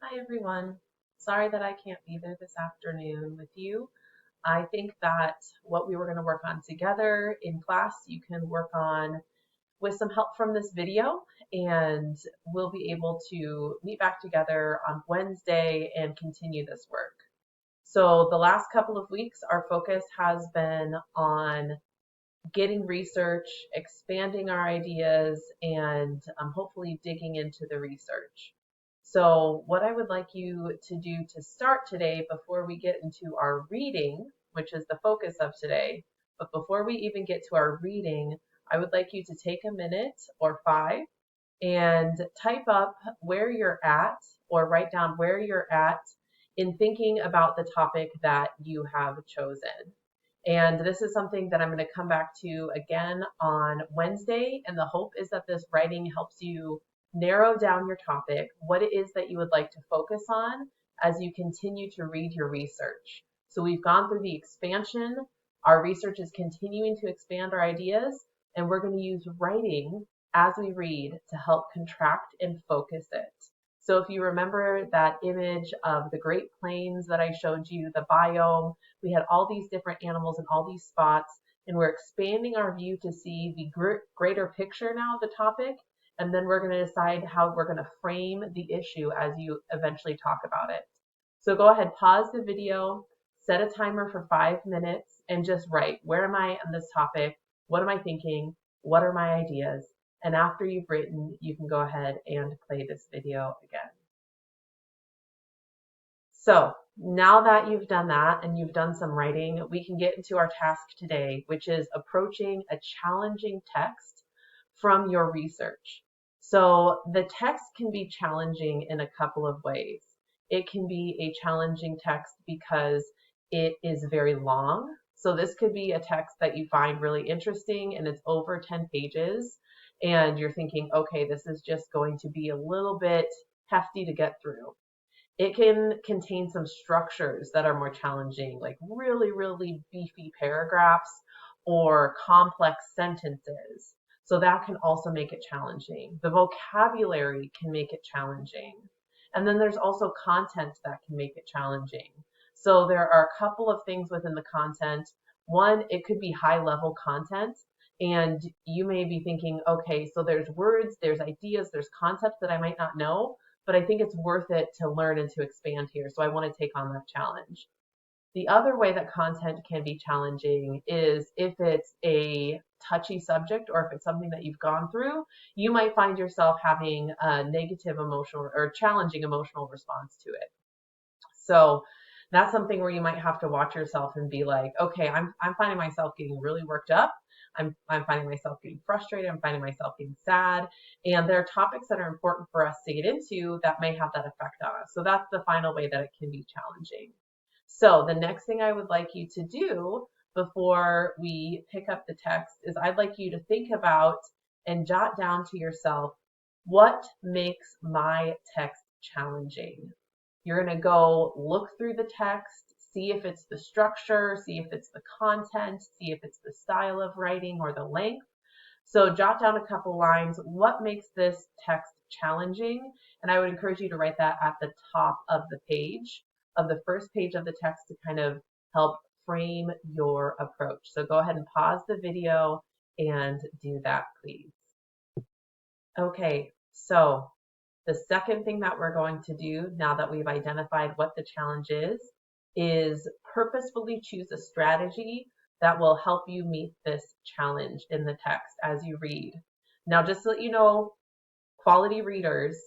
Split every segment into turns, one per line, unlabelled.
Hi everyone. Sorry that I can't be there this afternoon with you. I think that what we were going to work on together in class, you can work on with some help from this video, and we'll be able to meet back together on Wednesday and continue this work. So the last couple of weeks, our focus has been on getting research, expanding our ideas, and hopefully digging into the research. So what I would like you to do to start today before we get into our reading, which is the focus of today, but before we even get to our reading, I would like you to take a minute or 5 and type up where you're at or write down where you're at in thinking about the topic that you have chosen. And this is something that I'm going to come back to again on Wednesday. And the hope is that this writing helps you narrow down your topic, what it is that you would like to focus on as you continue to read your research. So we've gone through the expansion. Our research is continuing to expand our ideas, and we're going to use writing as we read to help contract and focus it. So if you remember that image of the Great Plains that I showed you, the biome, we had all these different animals in all these spots, and we're expanding our view to see the greater picture now of the topic, and then we're going to decide how we're going to frame the issue as you eventually talk about it. So go ahead, pause the video, set a timer for 5 minutes, and just write, where am I on this topic? What am I thinking? What are my ideas? And after you've written, you can go ahead and play this video again. So now that you've done that and you've done some writing, we can get into our task today, which is approaching a challenging text from your research. So the text can be challenging in a couple of ways. It can be a challenging text because it is very long. So this could be a text that you find really interesting and it's over 10 pages. And you're thinking, okay, this is just going to be a little bit hefty to get through. It can contain some structures that are more challenging, like really, really beefy paragraphs or complex sentences. So that can also make it challenging. The vocabulary can make it challenging. And then there's also content that can make it challenging. So there are a couple of things within the content. One, it could be high level content. And you may be thinking, okay, so there's words, there's ideas, there's concepts that I might not know, but I think it's worth it to learn and to expand here. So I want to take on that challenge. The other way that content can be challenging is if it's a touchy subject or if it's something that you've gone through, you might find yourself having a negative emotional or challenging emotional response to it. So that's something where you might have to watch yourself and be like, okay, I'm finding myself getting really worked up. I'm finding myself getting frustrated. I'm finding myself getting sad. And there are topics that are important for us to get into that may have that effect on us. So that's the final way that it can be challenging. So the next thing I would like you to do before we pick up the text is I'd like you to think about and jot down to yourself, what makes my text challenging? You're going to go look through the text, see if it's the structure, see if it's the content, see if it's the style of writing or the length. So jot down a couple lines. What makes this text challenging? And I would encourage you to write that at the top of the page, of the first page of the text, to kind of help frame your approach. So go ahead and pause the video and do that, please. Okay, so the second thing that we're going to do now that we've identified what the challenge is purposefully choose a strategy that will help you meet this challenge in the text as you read. Now, just to let you know, quality readers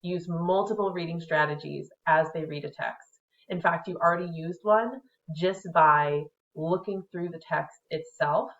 use multiple reading strategies as they read a text. In fact, you already used one just by looking through the text itself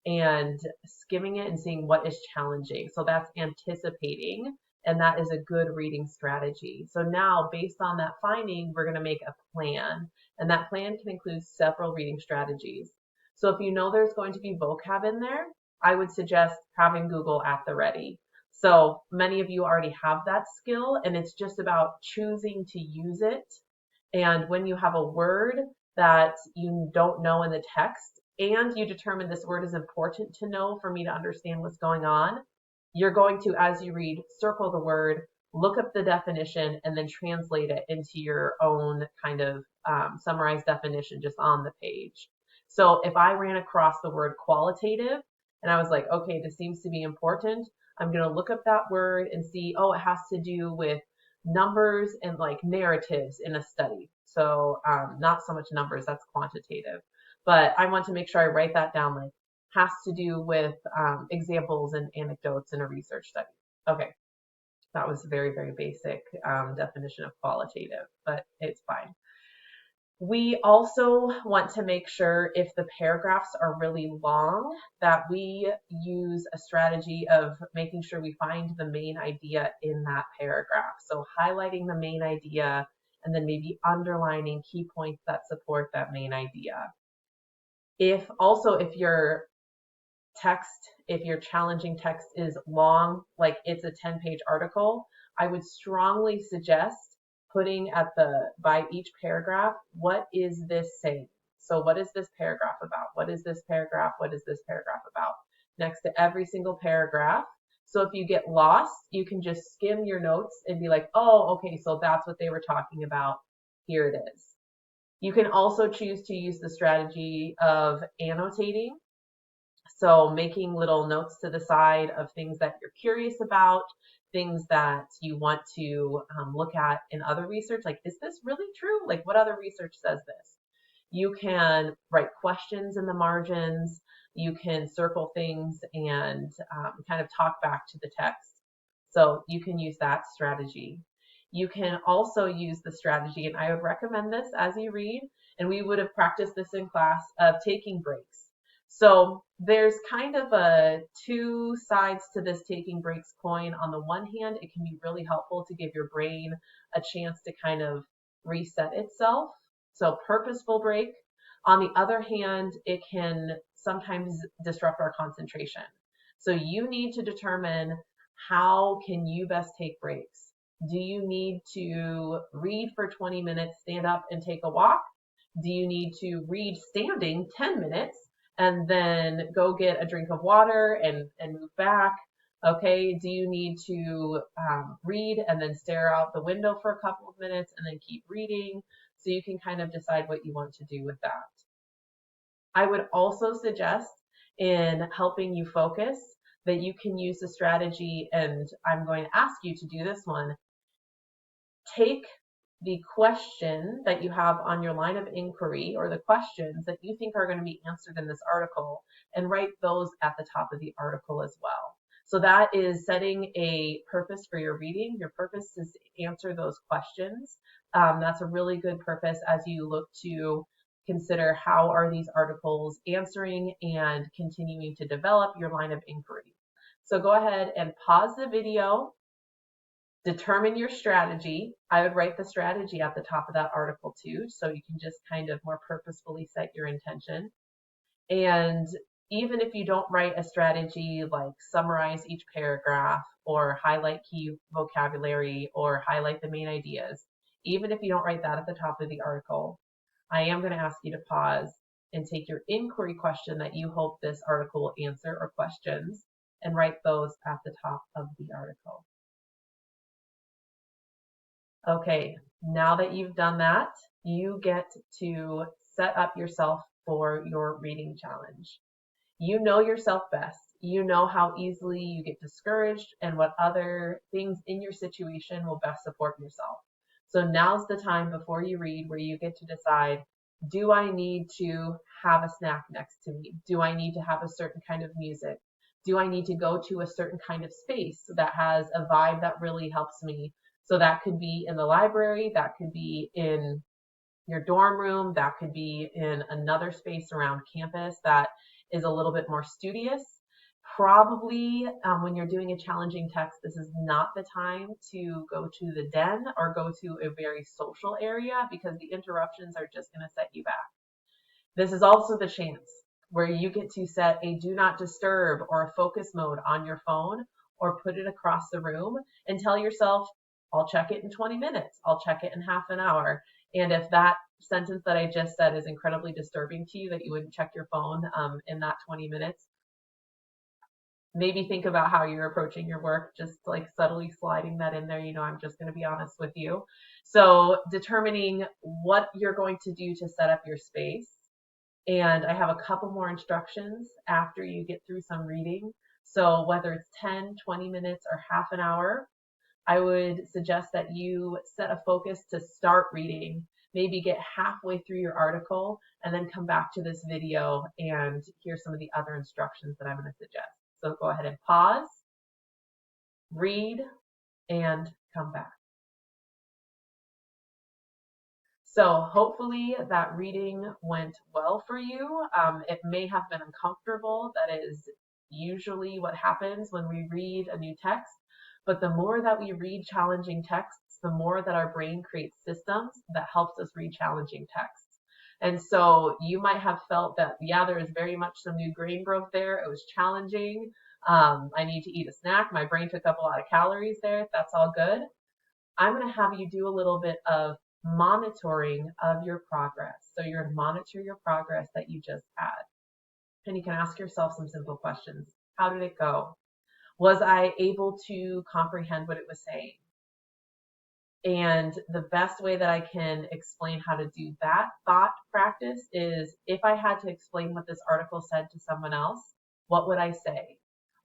and skimming it and seeing what is challenging. So that's anticipating, and that is a good reading strategy. So now, based on that finding, we're going to make a plan, and that plan can include several reading strategies. So if you know there's going to be vocab in there, I would suggest having Google at the ready. So many of you already have that skill, and it's just about choosing to use it. And when you have a word that you don't know in the text, and you determine this word is important to know for me to understand what's going on, you're going to, as you read, circle the word, look up the definition, and then translate it into your own kind of summarized definition just on the page. So if I ran across the word qualitative and I was like, okay, this seems to be important, I'm going to look up that word and see, oh, it has to do with numbers and like narratives in a study. So not so much numbers, that's quantitative. But I want to make sure I write that down, like has to do with examples and anecdotes in a research study. Okay, that was a very, very basic definition of qualitative, but it's fine. We also want to make sure if the paragraphs are really long that we use a strategy of making sure we find the main idea in that paragraph. So highlighting the main idea and then maybe underlining key points that support that main idea. If your text, if your challenging text is long, like it's a 10-page article, I would strongly suggest putting by each paragraph, what is this saying? So what is this paragraph about? What is this paragraph? What is this paragraph about? Next to every single paragraph. So if you get lost, you can just skim your notes and be like, oh, okay, so that's what they were talking about. Here it is. You can also choose to use the strategy of annotating. So making little notes to the side of things that you're curious about, things that you want to look at in other research. Like, is this really true? Like, what other research says this? You can write questions in the margins. You can circle things and kind of talk back to the text. So you can use that strategy. You can also use the strategy, and I would recommend this as you read, and we would have practiced this in class, of taking breaks. So there's kind of two sides to this taking breaks coin. On the one hand, it can be really helpful to give your brain a chance to kind of reset itself. So purposeful break. On the other hand, it can sometimes disrupt our concentration. So you need to determine, how can you best take breaks? Do you need to read for 20 minutes, stand up and take a walk? Do you need to read standing 10 minutes and then go get a drink of water and move back? Okay, do you need to read and then stare out the window for a couple of minutes and then keep reading? So you can kind of decide what you want to do with that. I would also suggest, in helping you focus, that you can use the strategy, and I'm going to ask you to do this one. Take the question that you have on your line of inquiry, or the questions that you think are going to be answered in this article, and write those at the top of the article as well. So that is setting a purpose for your reading. Your purpose is to answer those questions. That's a really good purpose as you look to consider, how are these articles answering and continuing to develop your line of inquiry. So go ahead and pause the video. Determine your strategy. I would write the strategy at the top of that article too, so you can just kind of more purposefully set your intention. And even if you don't write a strategy like summarize each paragraph or highlight key vocabulary or highlight the main ideas, even if you don't write that at the top of the article, I am going to ask you to pause and take your inquiry question that you hope this article will answer, or questions, and write those at the top of the article. Okay, now that you've done that, you get to set up yourself for your reading challenge. You know yourself best. You know how easily you get discouraged and what other things in your situation will best support yourself. So now's the time before you read where you get to decide, do I need to have a snack next to me? Do I need to have a certain kind of music? Do I need to go to a certain kind of space that has a vibe that really helps me? So that could be in the library, that could be in your dorm room, that could be in another space around campus that is a little bit more studious. Probably when you're doing a challenging text, this is not the time to go to the den or go to a very social area, because the interruptions are just going to set you back. This is also the chance where you get to set a do not disturb or a focus mode on your phone, or put it across the room and tell yourself, I'll check it in 20 minutes. I'll check it in half an hour. And if that sentence that I just said is incredibly disturbing to you, that you wouldn't check your phone in that 20 minutes, maybe think about how you're approaching your work, just like subtly sliding that in there. I'm just going to be honest with you. So determining what you're going to do to set up your space. And I have a couple more instructions after you get through some reading. So whether it's 10, 20 minutes, or half an hour, I would suggest that you set a focus to start reading, maybe get halfway through your article, and then come back to this video and hear some of the other instructions that I'm going to suggest. So go ahead and pause, read, and come back. So hopefully that reading went well for you. It may have been uncomfortable. That is usually what happens when we read a new text. But the more that we read challenging texts, the more that our brain creates systems that helps us read challenging texts. And so you might have felt that, yeah, there is very much some new brain growth there. It was challenging. I need to eat a snack. My brain took up a lot of calories there. That's all good. I'm going to have you do a little bit of monitoring of your progress. So you're going to monitor your progress that you just had. And you can ask yourself some simple questions. How did it go? Was I able to comprehend what it was saying? And the best way that I can explain how to do that thought practice is if I had to explain what this article said to someone else, what would I say?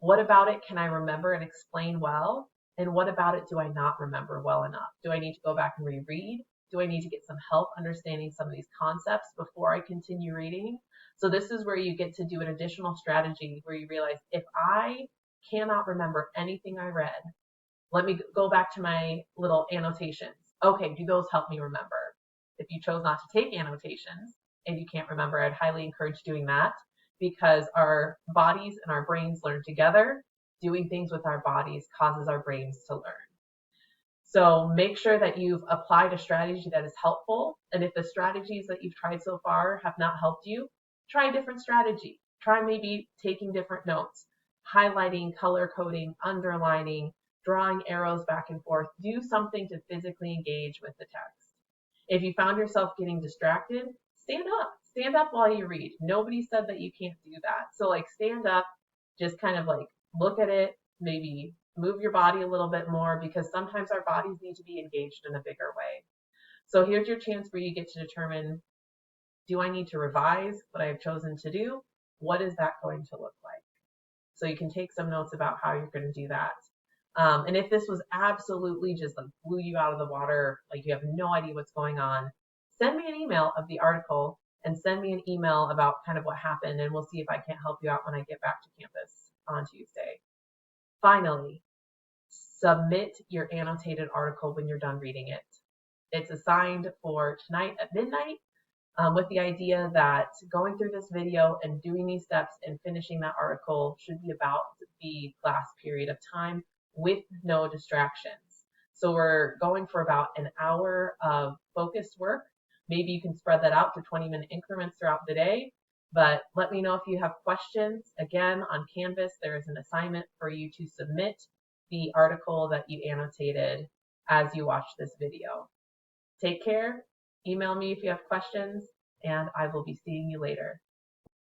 What about it can I remember and explain well? And what about it do I not remember well enough? Do I need to go back and reread? Do I need to get some help understanding some of these concepts before I continue reading? So this is where you get to do an additional strategy where you realize if I cannot remember anything I read, let me go back to my little annotations. Okay, do those help me remember? If you chose not to take annotations and you can't remember, I'd highly encourage doing that because our bodies and our brains learn together. Doing things with our bodies causes our brains to learn. So make sure that you've applied a strategy that is helpful. And if the strategies that you've tried so far have not helped you, try a different strategy. Try maybe taking different notes, highlighting, color coding, underlining, drawing arrows back and forth. Do something to physically engage with the text. If you found yourself getting distracted, stand up. Stand up while you read. Nobody said that you can't do that. So like stand up, just kind of like look at it, maybe move your body a little bit more because sometimes our bodies need to be engaged in a bigger way. So here's your chance where you get to determine, do I need to revise what I've chosen to do? What is that going to look like? So you can take some notes about how you're going to do that. And if this was absolutely just like blew you out of the water, like you have no idea what's going on, send me an email of the article and send me an email about kind of what happened, and we'll see if I can't help you out when I get back to campus on Tuesday. Finally, submit your annotated article when you're done reading it. It's assigned for tonight at midnight with the idea that going through this video and doing these steps and finishing that article should be about the class period of time with no distractions. So we're going for about an hour of focused work. Maybe you can spread that out to 20-minute increments throughout the day. But let me know if you have questions. Again, on Canvas, there is an assignment for you to submit the article that you annotated as you watch this video. Take care. Email me if you have questions, and I will be seeing you later.